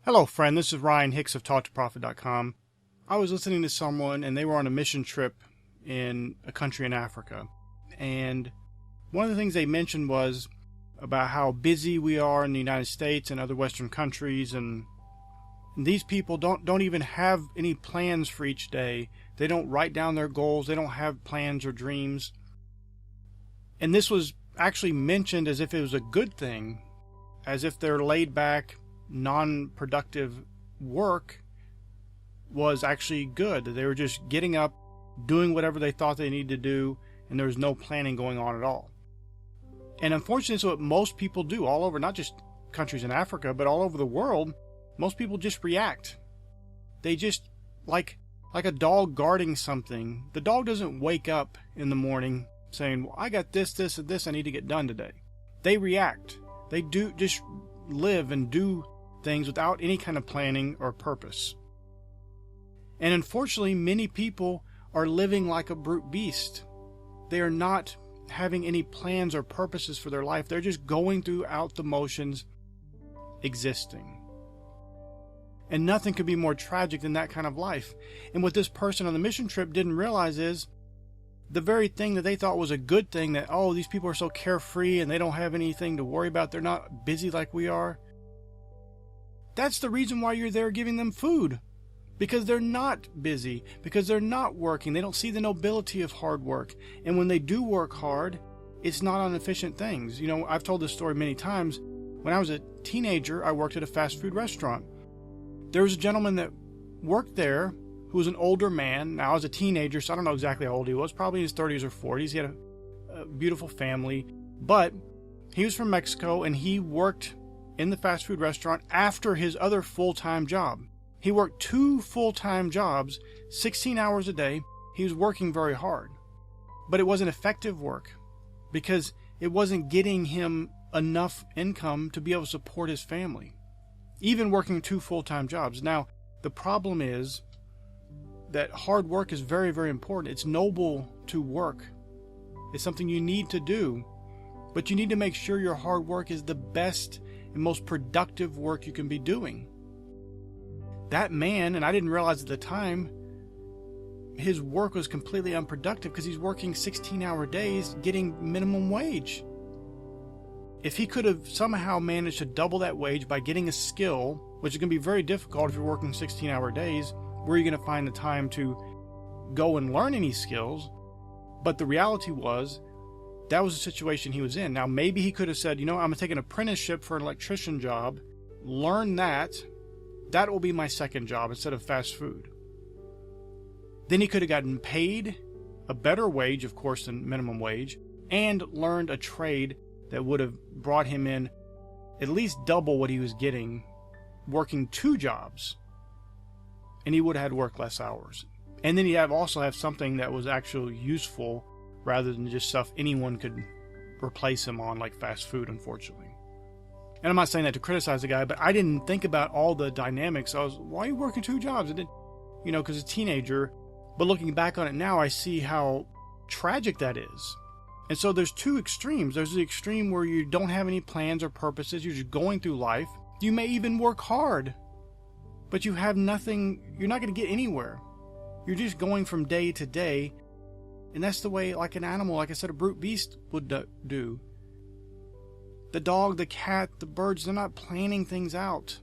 Hello, friend. This is Ryan Hicks of TaughtToProfit.com. I was listening to someone, and they were on a mission trip in a country in Africa. And one of the things they mentioned was about how busy we are in the United States and other Western countries. And these people don't even have any plans for each day. They don't write down their goals. They don't have plans or dreams. And this was actually mentioned as if it was a good thing, as if their laid back, non-productive work was actually good. They were just getting up, doing whatever they thought they needed to do, and there was no planning going on at all. And unfortunately, it's what most people do all over, not just countries in Africa, but all over the world. Most people just react. They just, like a dog guarding something. The dog doesn't wake up in the morning saying, well, I got this, this, and this I need to get done today. They react. They do just live and do things without any kind of planning or purpose. And unfortunately, many people are living like a brute beast. They are not having any plans or purposes for their life. They're just going throughout the motions, existing. And nothing could be more tragic than that kind of life. And what this person on the mission trip didn't realize is the very thing that they thought was a good thing, that, oh, these people are so carefree and they don't have anything to worry about. They're not busy like we are. That's the reason why you're there giving them food. Because they're not busy. Because they're not working. They don't see the nobility of hard work. And when they do work hard, it's not on efficient things. You know, I've told this story many times. When I was a teenager, I worked at a fast food restaurant. There was a gentleman that worked there who was an older man. Now, I was a teenager, so I don't know exactly how old he was. Probably in his 30s or 40s. He had a beautiful family. But he was from Mexico, and he worked in the fast food restaurant after his other full-time job. He worked 2 full-time jobs, 16 hours a day. He was working very hard. But it wasn't effective work because it wasn't getting him enough income to be able to support his family, even working 2 full-time jobs. Now, the problem is that hard work is very, very important. It's noble to work. It's something you need to do. But you need to make sure your hard work is the best and most productive work you can be doing. That man, and I didn't realize at the time, his work was completely unproductive because he's working 16-hour days getting minimum wage. If he could have somehow managed to double that wage by getting a skill, which is going to be very difficult if you're working 16-hour days, where are you going to find the time to go and learn any skills? But the reality was, that was the situation he was in. Now, maybe he could have said, you know, I'm going to take an apprenticeship for an electrician job, learn that. That will be my second job instead of fast food. Then he could have gotten paid a better wage, of course, than minimum wage, and learned a trade that would have brought him in at least double what he was getting working 2 jobs. And he would have had to work less hours. And then he'd also have something that was actually useful rather than just stuff anyone could replace him on, like fast food, unfortunately. And I'm not saying that to criticize the guy, but I didn't think about all the dynamics. Why are you working 2 jobs? And then, you know, because a teenager. But looking back on it now, I see how tragic that is. And so there's 2 extremes. There's the extreme where you don't have any plans or purposes. You're just going through life. You may even work hard, but you have nothing. You're not going to get anywhere. You're just going from day to day. And that's the way, like an animal, like I said, a brute beast would do. The dog, the cat, the birds, they're not planning things out.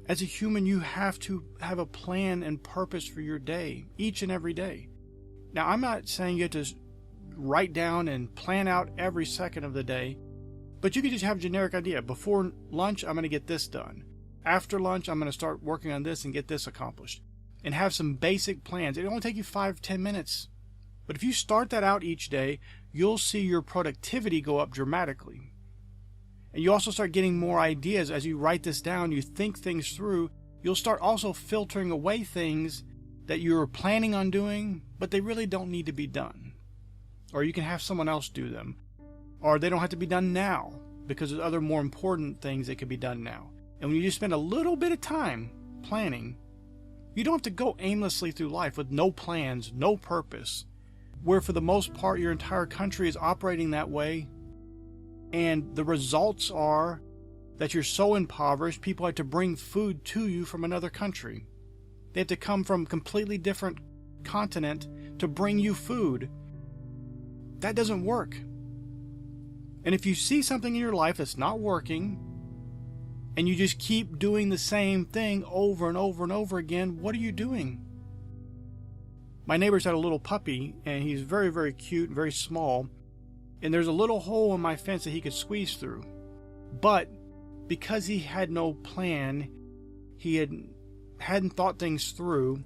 As a human, you have to have a plan and purpose for your day, each and every day. Now, I'm not saying you have to write down and plan out every second of the day, but you can just have a generic idea. Before lunch, I'm going to get this done. After lunch, I'm going to start working on this and get this accomplished. And have some basic plans. It'll only take you 5-10 minutes. But if you start that out each day, you'll see your productivity go up dramatically. And you also start getting more ideas as you write this down, you think things through. You'll start also filtering away things that you're planning on doing, but they really don't need to be done. Or you can have someone else do them. Or they don't have to be done now, because there's other more important things that could be done now. And when you just spend a little bit of time planning, you don't have to go aimlessly through life with no plans, no purpose, where for the most part your entire country is operating that way. And the results are that you're so impoverished, people have to bring food to you from another country. They have to come from a completely different continent to bring you food. That doesn't work. And if you see something in your life that's not working, and you just keep doing the same thing over and over and over again, what are you doing? My neighbor's had a little puppy, and he's very, very cute, very small, and there's a little hole in my fence that he could squeeze through. But because he had no plan, he hadn't thought things through,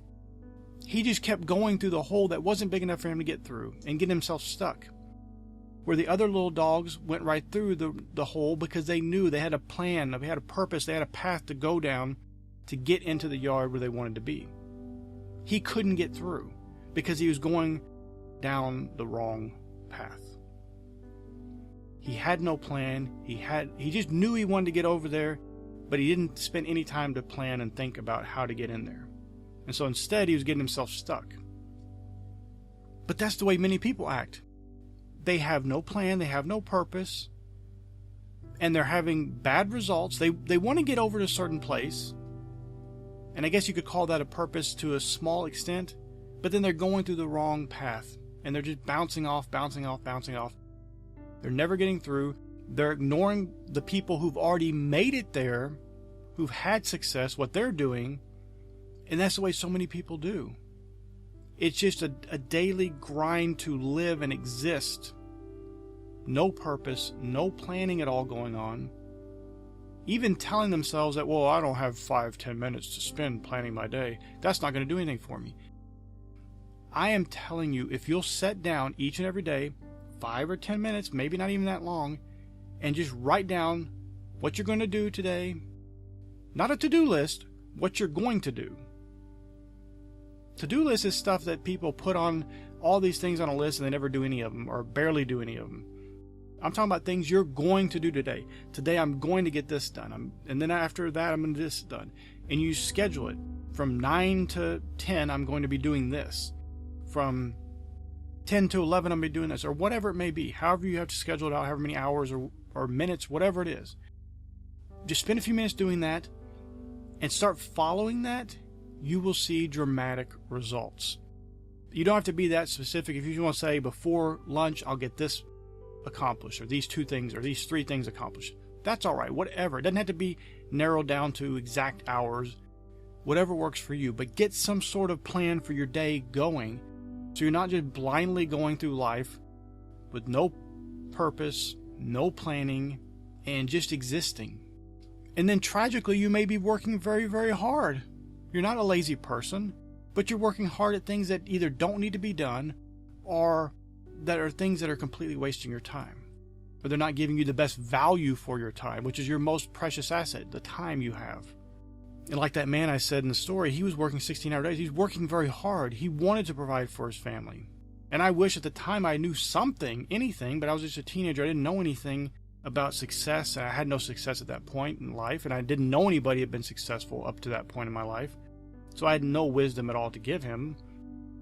he just kept going through the hole that wasn't big enough for him to get through and get himself stuck. Where the other little dogs went right through the hole because they knew they had a plan, they had a purpose, they had a path to go down to get into the yard where they wanted to be. He couldn't get through because he was going down the wrong path. He had no plan. He just knew he wanted to get over there, but he didn't spend any time to plan and think about how to get in there. And so instead, he was getting himself stuck. But that's the way many people act. They have no plan, they have no purpose, and they're having bad results. They want to get over to a certain place, and I guess you could call that a purpose to a small extent, but then they're going through the wrong path, and they're just bouncing off. They're never getting through. They're ignoring the people who've already made it there, who've had success, what they're doing, and that's the way so many people do. It's just a daily grind to live and exist. No purpose, no planning at all going on. Even telling themselves that, well, I don't have 5-10 minutes to spend planning my day. That's not going to do anything for me. I am telling you, if you'll sit down each and every day, 5 or 10 minutes, maybe not even that long, and just write down what you're going to do today. Not a to-do list, what you're going to do. To-do list is stuff that people put on all these things on a list and they never do any of them or barely do any of them. I'm talking about things you're going to do today. Today I'm going to get this done. And then after that I'm going to get this done. And you schedule it. From 9 to 10 I'm going to be doing this. From 10 to 11 I'm going to be doing this. Or whatever it may be. However you have to schedule it out, however many hours or minutes, whatever it is. Just spend a few minutes doing that and start following that. You will see dramatic results. You don't have to be that specific. If you want to say, before lunch, I'll get this accomplished, or these 2 things, or these 3 things accomplished. That's all right, whatever. It doesn't have to be narrowed down to exact hours. Whatever works for you. But get some sort of plan for your day going, so you're not just blindly going through life with no purpose, no planning, and just existing. And then tragically, you may be working very, very hard. You're not a lazy person, but you're working hard at things that either don't need to be done or that are things that are completely wasting your time. Or they're not giving you the best value for your time, which is your most precious asset, the time you have. And like that man I said in the story, he was working 16-hour days. He's working very hard. He wanted to provide for his family. And I wish at the time I knew something, anything, but I was just a teenager. I didn't know anything about success. I had no success at that point in life, and I didn't know anybody had been successful up to that point in my life. So I had no wisdom at all to give him.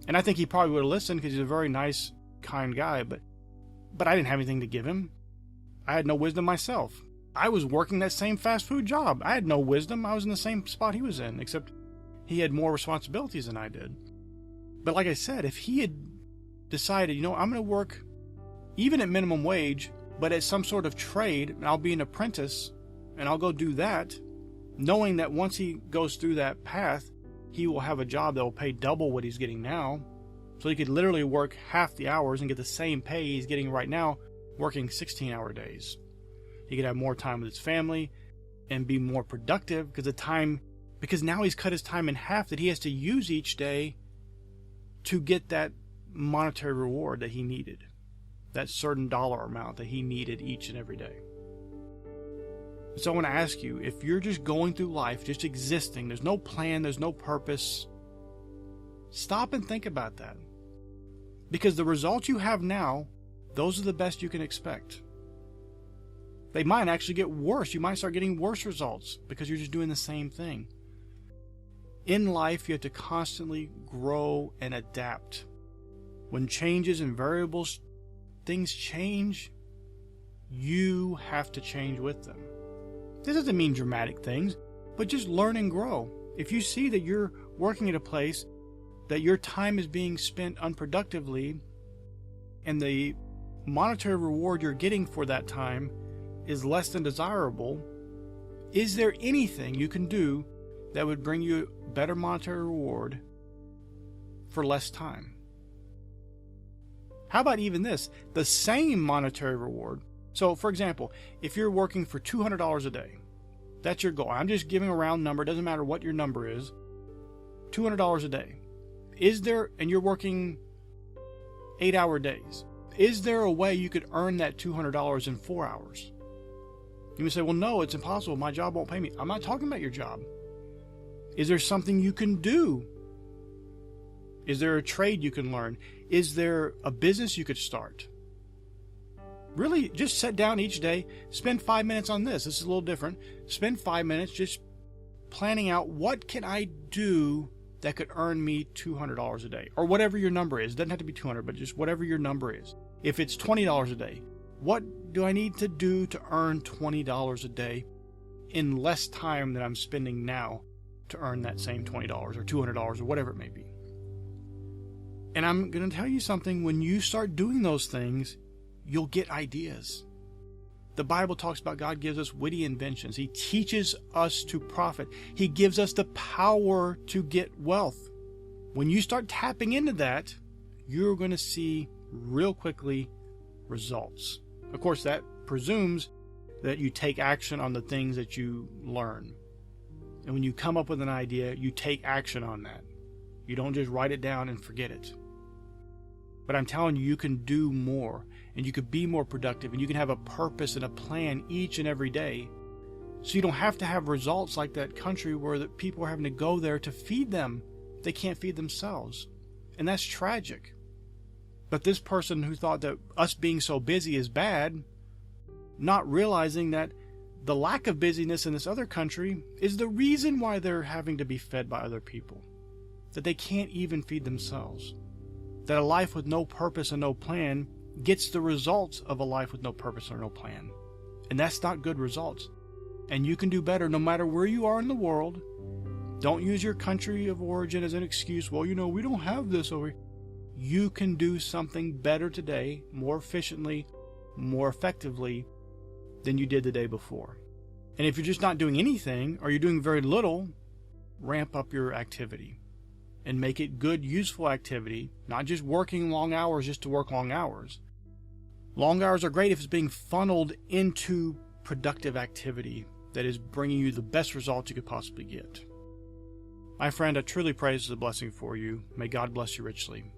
And I think he probably would have listened because he's a very nice, kind guy, but I didn't have anything to give him. I had no wisdom myself. I was working that same fast food job. I had no wisdom. I was in the same spot he was in, except he had more responsibilities than I did. But like I said, if he had decided, I'm going to work even at minimum wage, but at some sort of trade, and I'll be an apprentice, and I'll go do that, knowing that once he goes through that path, he will have a job that will pay double what he's getting now. So he could literally work half the hours and get the same pay he's getting right now, working 16-hour days. He could have more time with his family and be more productive because now he's cut his time in half that he has to use each day to get that monetary reward that he needed. That certain dollar amount that he needed each and every day. So I want to ask you, if you're just going through life, just existing, there's no plan, there's no purpose, stop and think about that. Because the results you have now, those are the best you can expect. They might actually get worse. You might start getting worse results because you're just doing the same thing. In life, you have to constantly grow and adapt. When changes and variables, things change, you have to change with them. This doesn't mean dramatic things, but just learn and grow. If you see that you're working at a place that your time is being spent unproductively and the monetary reward you're getting for that time is less than desirable, is there anything you can do that would bring you better monetary reward for less time? How about even this? The same monetary reward. So, for example, if you're working for $200 a day, that's your goal. I'm just giving a round number. It doesn't matter what your number is. $200 a day. Is there, and you're working 8-hour days, is there a way you could earn that $200 in 4 hours? You may say, well, no, it's impossible. My job won't pay me. I'm not talking about your job. Is there something you can do? Is there a trade you can learn? Is there a business you could start? Really, just sit down each day, spend 5 minutes on this. This is a little different. Spend 5 minutes just planning out, what can I do that could earn me $200 a day? Or whatever your number is. It doesn't have to be 200, but just whatever your number is. If it's $20 a day, what do I need to do to earn $20 a day in less time than I'm spending now to earn that same $20 or $200 or whatever it may be? And I'm going to tell you something, when you start doing those things, you'll get ideas. The Bible talks about God gives us witty inventions. He teaches us to profit. He gives us the power to get wealth. When you start tapping into that, you're going to see real quickly results. Of course, that presumes that you take action on the things that you learn. And when you come up with an idea, you take action on that. You don't just write it down and forget it. But I'm telling you, you can do more, and you can be more productive, and you can have a purpose and a plan each and every day. So you don't have to have results like that country where the people are having to go there to feed them. They can't feed themselves. And that's tragic. But this person who thought that us being so busy is bad, not realizing that the lack of busyness in this other country is the reason why they're having to be fed by other people. That they can't even feed themselves. That a life with no purpose and no plan gets the results of a life with no purpose or no plan. And that's not good results. And you can do better no matter where you are in the world. Don't use your country of origin as an excuse. Well, we don't have this over here. You can do something better today, more efficiently, more effectively than you did the day before. And if you're just not doing anything, or you're doing very little, ramp up your activity. And make it good, useful activity, not just working long hours just to work long hours. Long hours are great if it's being funneled into productive activity that is bringing you the best results you could possibly get. My friend, I truly pray this is a blessing for you. May God bless you richly.